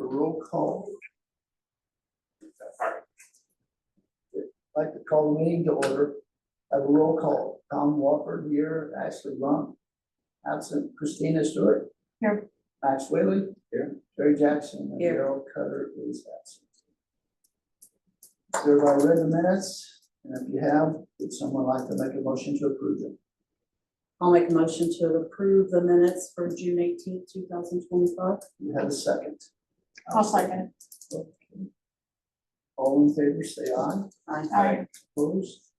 a roll call. I'd like to call the meeting to order. Have a roll call. Tom Walker here, Ashley Lump, absent. Christina Stewart. Here. Max Whaley. Here. Jerry Jackson. And Here. Daryl Cutter is absent. So have I read the minutes? And if you have, would someone like to make a motion to approve them? I'll make a motion to approve the minutes for June 18th, 2025. You have a second. I'll second. Okay. All in favor, say aye. Aye. Opposed?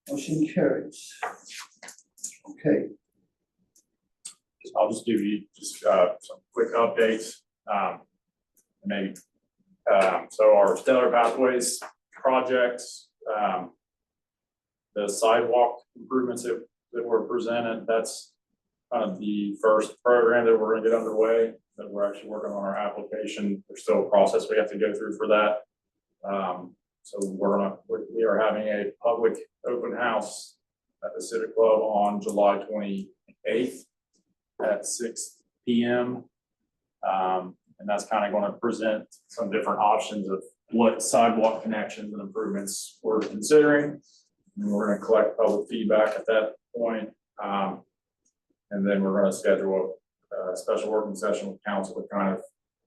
Motion carries. Okay, I'll just give you some quick updates. Maybe so our Stellar Pathways projects, the sidewalk improvements that were presented, that's kind of the first program that we're going to get underway. That we're actually working on our application. There's still a process we have to go through for that. So we are having a public open house at the Civic Club on July 28th at 6 p.m. And that's kind of going to present some different options of what sidewalk connections and improvements we're considering. And we're going to collect public feedback at that point. And then we're going to schedule a special working session with council to kind of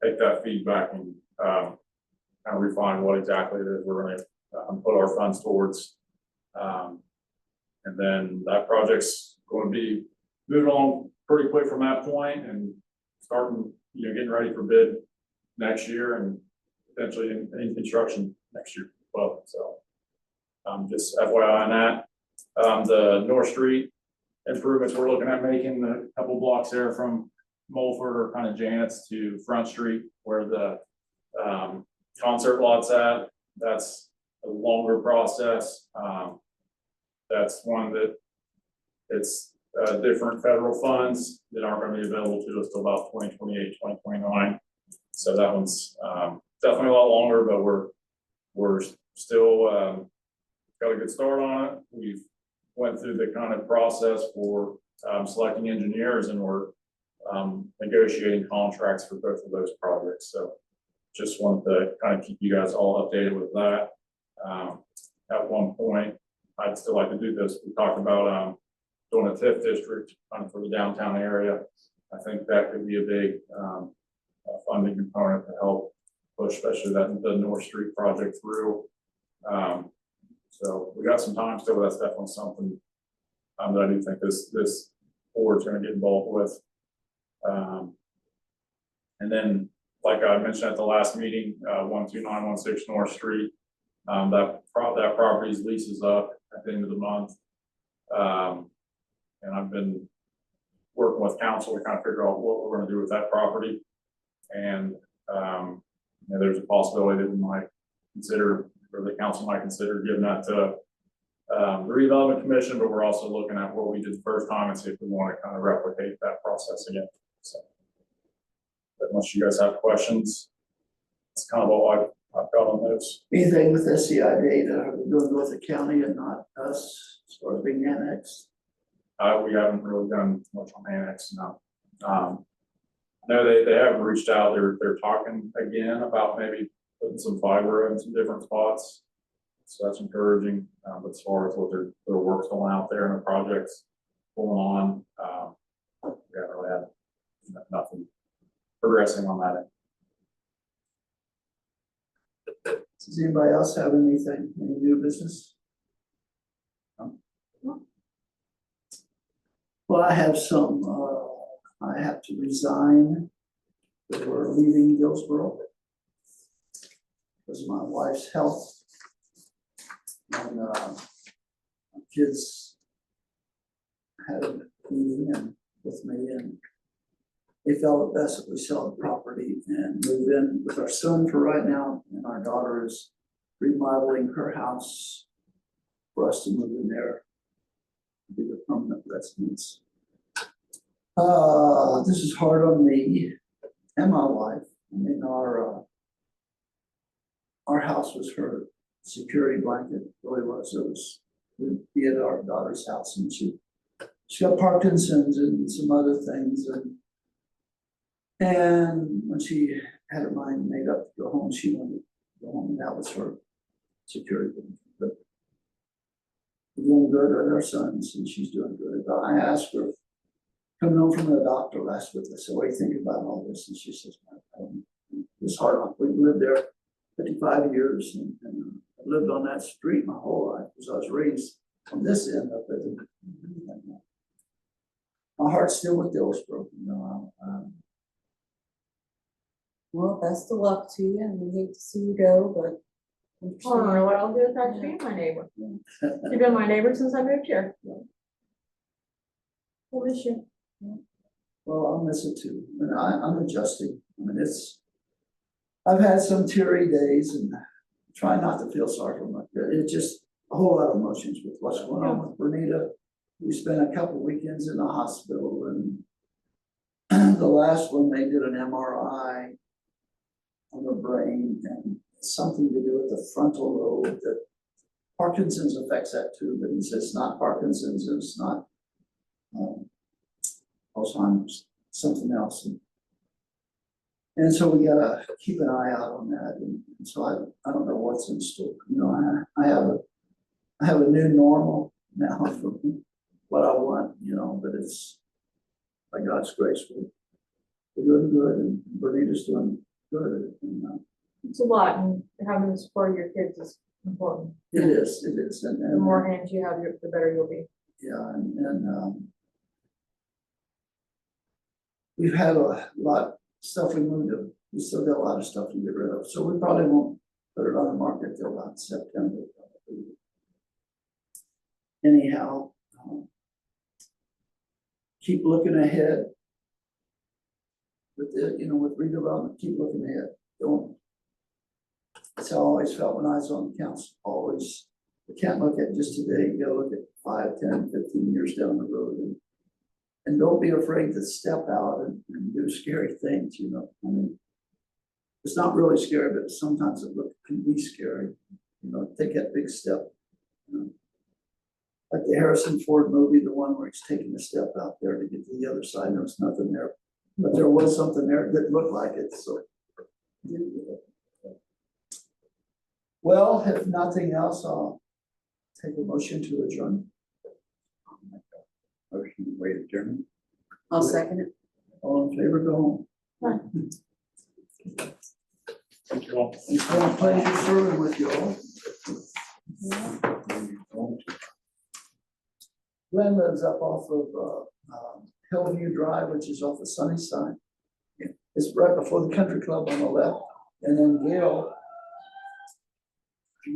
take that feedback and kind of refine what exactly it is we're going to put our funds towards. And then that project's going to be moving along pretty quick from that point and starting, getting ready for bid next year and potentially in construction next year as well. So just FYI on that. The North Street improvements we're looking at making a couple blocks there from Mulford or kind of Janet's to Front Street where the concert lot's at. That's a longer process. That's one that it's different federal funds that aren't going to be available to us till about 2028, 2029. So that one's definitely a lot longer, but we're still got a good start on it. We've went through the kind of process for selecting engineers and we're negotiating contracts for both of those projects. So just wanted to kind of keep you guys all updated with that. At one point, I'd still like to do this. We talked about doing a TIF district kind of for the downtown area. I think that could be a big funding component to help push, especially the North Street project through. So we got some time still. That's definitely something that I do think this board's going to get involved with. And then, like I mentioned at the last meeting, 12916 North Street, that property's lease is up at the end of the month. And I've been working with council to kind of figure out what we're going to do with that property. And there's a possibility that we might consider, or the council might consider giving that to the Redevelopment Commission, but we're also looking at what we did the first time and see if we want to kind of replicate that process again. So, but unless you guys have questions, that's kind of all I've got on those. anything with SCI data, are we doing with the county and not us as far as being annexed? We haven't really done much on annex, no. No, they have reached out. They're talking again about maybe putting some fiber in some different spots. So that's encouraging. But as far as what their work's going out there and the projects going on, we haven't really had nothing progressing on that end. Does anybody else have anything, any new business? No? Well, I have some, I have to resign. We're leaving Dillsboro because of my wife's health. And my kids had a meeting with me and they felt it best if we sell the property and move in with our son for right now. And our daughter is remodeling her house for us to move in there, be the permanent residence. This is hard on me and my wife. I mean, our house was her security blanket, really was. It was, we'd be at our daughter's house and she got Parkinson's and some other things, and And when she had her mind made up to go home, she wanted to go home, and that was her security. But we're doing good with our sons, and she's doing good. But I asked her, coming home from the doctor last week, I said, what do you think about all this? And she says, it's hard. We've lived there 55 years, and I lived on that street my whole life, because I was raised on this end of it. And my heart's still with Dillsboro, you know. Well, best of luck to you, and we hate to see you go, but. I don't know what I'll do without you being my neighbor. You've been my neighbor since I moved here. We'll miss you. Well, I'll miss it too, and I'm adjusting. I mean, I've had some teary days, and try not to feel sorry for myself. It's just a whole lot of emotions with what's going on with Bernita. We spent a couple weekends in the hospital, and the last one, they did an MRI on her brain, and something to do with the frontal lobe, that Parkinson's affects that too, but he says it's not Parkinson's, and it's not Alzheimer's, something else. And so we gotta keep an eye out on that, and so I don't know what's in store. You know, I have a new normal now for what I want, you know, but it's by God's grace, we're doing good, and Bernita's doing good, and It's a lot, and having the support of your kids is important. it is, and The more hands you have, the better you'll be. yeah, and we've had a lot of stuff we moved to. We still got a lot of stuff to get rid of, so we probably won't put it on the market till about September. Probably. Anyhow, keep looking ahead. With the, you know, with redevelopment, keep looking ahead. Don't. That's how I always felt when I was on the council. Always, you can't look at just today. You gotta look at 5, 10, 15 years down the road, and don't be afraid to step out and do scary things. You know, I mean, it's not really scary, but sometimes it can be scary. You know, take that big step. You know? Like the Harrison Ford movie, the one where he's taking a step out there to get to the other side. There was nothing there, but there was something there that looked like it. So. Well, if nothing else, I'll take a motion to adjourn. Motion to wait adjourn. I'll second it. All in favor, go home. Thank you all. It's been a pleasure serving with you all. Glenn lives up off of Hillview Drive, which is off the sunny side. It's right before the country club on the left, and then Gail